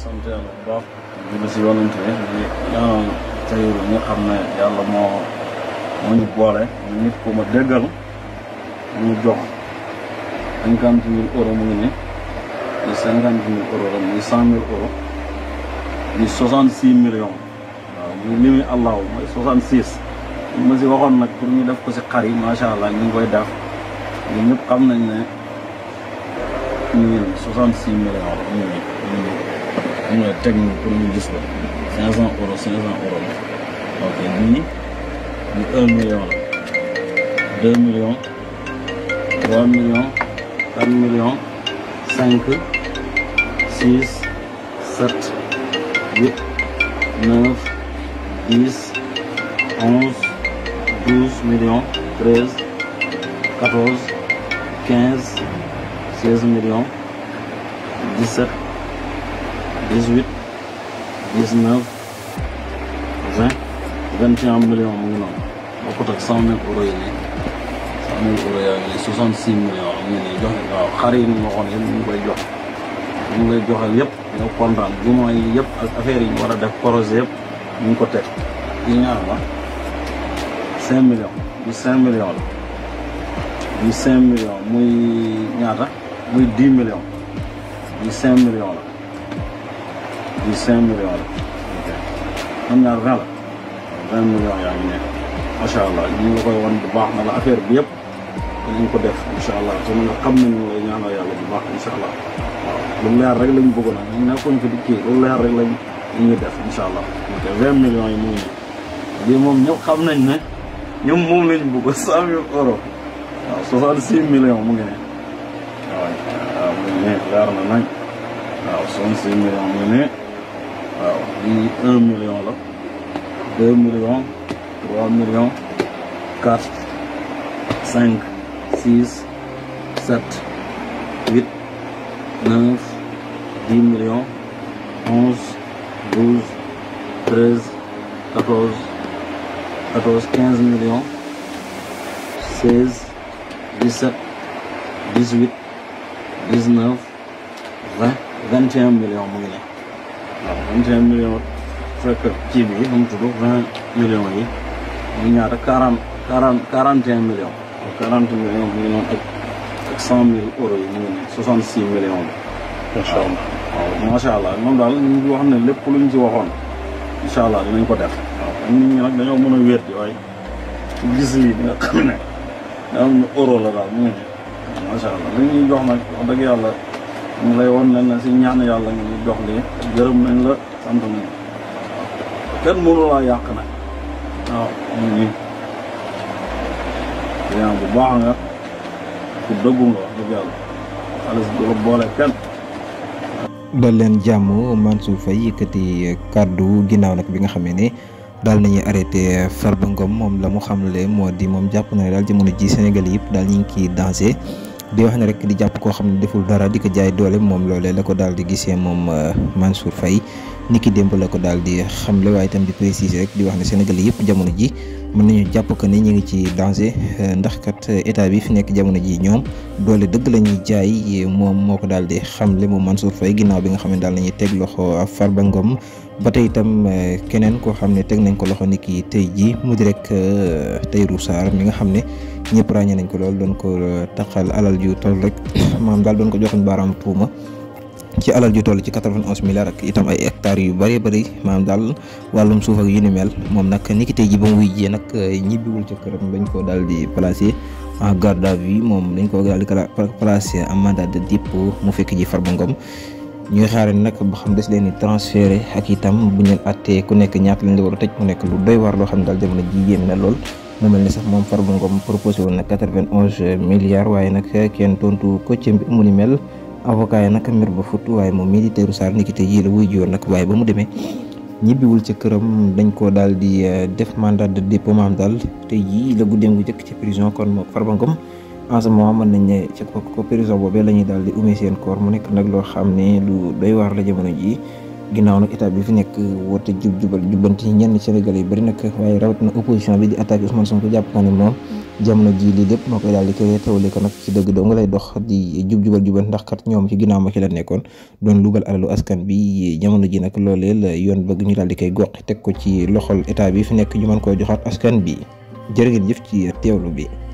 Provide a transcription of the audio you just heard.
sant yàlla bu baax di si yonante di ñaanal Tahirou ñi xam ne yàlla moo ñu boole nit ku ma déggal ñu jox 50 000 euros mu ngi ne di 50 000 euros la muy 100 000 euros di 66 millions waaw muy limi allahu mooy 66 li ma si waxoon nag pour ñu def ko si xar yi macha allah ñu ngi koy def ñun ñëpp xam nañ ne ñu ngi 66 millions la ñu ngi teg ñu pour ñu gis la 500 euros 500 euros la ok bii 1 million la 2 millions 3 millions 4 millions 5 6 7 8 9 10 11 12 millions 13 14 15 16 millions 17 18 19 20 21 millions mu ngi noonu bokkut ak 100 000 euros yi nii 100 000 euros yaa ngi nii 66 millions am ngi nii joxe waaw xar yi ñu waxoon yëpp ñu ngi koy jox ñu ngi lay joxal yëpp nga kontaan jumaa yi yëpp ak affaire yi ñu war a def projet yëpp ñu ngi ko teg yi ñaar la 5 millions bi 5 millions la bi 5 millions muy ñaata muy 10 millions bi 5 millions la bi 5 millions la ok am ñaar 20 la 20 millions yaa ngi nekk macha allah ñu ngi la koy wan bu baax na la affaire bi yëpp dinañ ko def incha allah te nga xam nañu lay ñaanal yàlla bu baax incha allah waaw lu leer rek lañ bëgg nag ñu nekkoon fi di kii lu leer rek lañ ñuy def incha allah ok 20 millions yi mu ngi nii bii moom ñëpp xam nañ ne ñoom moom lañ bëgg 100 000 euros waaw 66 millions mu ngi ne waaw mu ngi ne leer na nañ waaw 66 millions mu ngi ne waaw bii 1 million la 2 millions 3 millions 4 5 6 7 8 9 10 millions 11 12 13 14 15 millions 16 17 18 19 20 21 millions mu ngi ne waaw 21 millions fekk kii bi nu mu tudd 20 millions yi mu ñaata 41 millions 40 millions mu ngi noonu ak 100 000 euros yi mu ngi ne 66 millions bi macha allah waaw macha allah moom daal ñu ngi wax ne lépp luñ ci waxoon incha allah dinañ ko def waaw nit ñi nag dañoo mën a wéet di waaye gis lii nga xam ne da am euro la daal mu ngi ne macha allah li ñuy jox nag wax dëgg yàlla ñu lay won leen na si ñaan yàlla nga ñuy jox lii gërëm nañ la sant nañ waaw kenn mënu laa yàq nag waaw mu ngi nii client bu baax nga ku dëggu nga wax dëgg yàlla xaalis du la boole kenn. dal leen jàmm Mansour Faye yëkkati kàddu ginnaaw nag bi nga xamee ne daal nañuy arrêté Farba Ngom moom la mu xamle moo di moom jàpp na ne daal jamono ji Sénégal yëpp daal ñu ngi ciy dansé di wax ne rek di jàpp koo xam ne deful dara di ko jaay doole moom loolee la ko daal di gisee moom Mansour Faye niki démb la ko daal di xamle waaye itam di préciser rek di wax ne Sénégal yëpp jamono ji mën nañu jàpp que ni ñu ngi ci danger ndax kat état bi fi nekk jamono ji ñoom doole dëgg la ñuy jaay moom moo ko daal di xamle moom Mansour Faye ginnaaw bi nga xam ne daal nañuy teg loxo Farba Ngom ba tey itam keneen koo xam ne teg nañ ko loxo niki tey ji mu di rek Tahirou Sarr mi nga xam ne ñëpp ràññee nañ ko lool doon ko taxal alal ju toll rek maanaam daal doon ko joxuñ baaraam tuuma ci alal ju toll ci 91 milliards ak itam ay hectares yu bëree bëri maanaam daal wàllum suuf ak yu ni mel moom nag ni ki tey ji ba mu wujjee nag ñibbiwul ca këram dañ ko daal di placé en garde à vue moom dañ ko daal di placé en mandat de dépôt mu fekk ji Farba Ngom ñuy xaare nag ba xam des leen di transféré ak itam bu ñu leen attee ku nekk ñaata lañ la war a tëj mu nekk lu doy waar loo xam ne daal jamono ji yéem na lool mu mel ni sax moom Farba Ngom proposé woon na 91 milliards waaye nag kenn tontu ko ci mu ni mel avocat yi nag mbir ba fut waaye moom mii di Tahirou Sarr ni ki tey jii la wuy ji woon nag waaye ba mu demee ñibbiwul ca këram dañ ko daal di def mandat de dépôt maam daal tey jii la guddeem gu jëkk ci prison kon moom Farba Ngom en ce moment mën nañ ne ci ko prison boobee la ñuy daal di umee seen koor mu nekk nag loo xam ne lu doy waar la jamono ji ginnaaw nag état bi fi nekk woote jubal jubbanti ñenn Sénégalais yi bari nag waaye rawatina opposition bi di attaqué Ousmane Sonko jàpp naa ne moom jamono ji lii lépp moo koy daal di koy teewale ko nag ci dëgg doo nga lay dox di jubal ndax kat ñoom ci ginnaaw ma ci la nekkoon doon lugal alalu askan bi jamono ji nag loolee la yoon bëgg ñu daal di koy goqi teg ko ci loxol état bi fi nekk ñu mën koo joxaat askan bi jërë ngeen jëf ci teewlu bi.